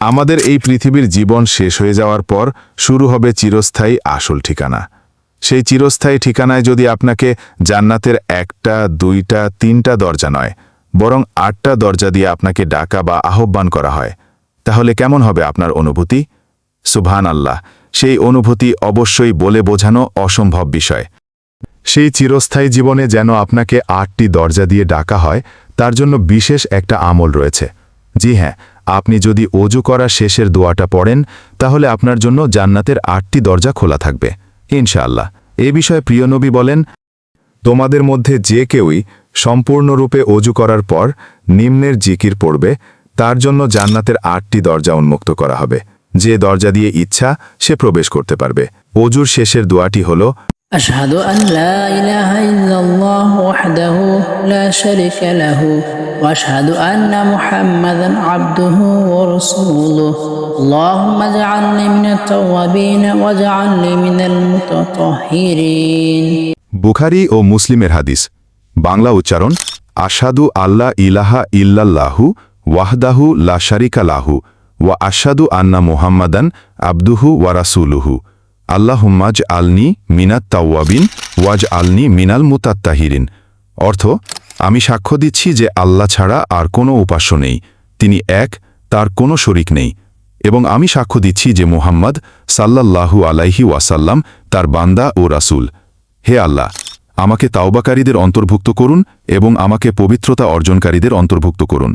আমাদের এই পৃথিবীর জীবন শেষ হয়ে যাওয়ার পর শুরু হবে চিরস্থায়ী আসল ঠিকানা। সেই চিরস্থায়ী ঠিকানায় যদি আপনাকে জান্নাতের 1টা 2টা 3টা দরজা নয়, বরং 8টা দরজা দিয়ে আপনাকে ডাকা বা আহ্বান করা হয়, তাহলে কেমন হবে আপনার অনুভূতি? সুবহান আল্লাহ, সেই অনুভূতি অবশ্যই বলে বোঝানো অসম্ভব বিষয়। সেই চিরস্থায়ী জীবনে যেন আপনাকে 8টি দরজা দিয়ে ডাকা হয়, তার জন্য বিশেষ একটা আমল রয়েছে। জি হ্যাঁ, আপনি যদি ওযু করার শেষের দোয়াটা পড়েন, তাহলে আপনার জন্য জান্নাতের 8টি দরজা খোলা থাকবে ইনশাআল্লাহ। এ বিষয়ে প্রিয় নবী বলেন, তোমাদের মধ্যে যে কেউই সম্পূর্ণরূপে ওযু করার পর নিম্নের জিকির পড়বে, তার জন্য জান্নাতের 8টি দরজা উন্মুক্ত করা হবে। যে দরজা দিয়ে ইচ্ছা সে প্রবেশ করতে পারবে। ওযুর শেষের দোয়াটি হল, أشهد أن لا إله إلا الله وحده لا شريك له وأشهد أن محمدا عبده ورسوله اللهم اجعلني من التوابين واجعلني من المتطهرين। বুখারী ও মুসলিমের হাদিস। বাংলা উচ্চারণ, আশহাদু আল্লা ইলাহা ইল্লাল্লাহু ওয়াহদাহু লা শারিকা লাহু ওয়া আশহাদু আন্না মুহাম্মাদান আবদুহু ওয়া রাসূলুহু আল্লাহুম্মাজ আলনি মিনাত তাওয়াবিন ওয়াজ আলনি মিনাল মুতাত্তাহিরিন। অর্থ, আমি সাক্ষ্য দিচ্ছি যে আল্লাহ ছাড়া আর কোনো উপাস্য নেই, তিনি এক, তার কোনো শরিক নেই, এবং আমি সাক্ষ্য দিচ্ছি যে মুহাম্মদ সাল্লাল্লাহু আলাইহি ওয়াসাল্লাম তার বান্দা ও রাসূল। হে আল্লাহ, আমাকে তাওবাকারীদের অন্তর্ভুক্ত করুন এবং আমাকে পবিত্রতা অর্জনকারীদের অন্তর্ভুক্ত করুন।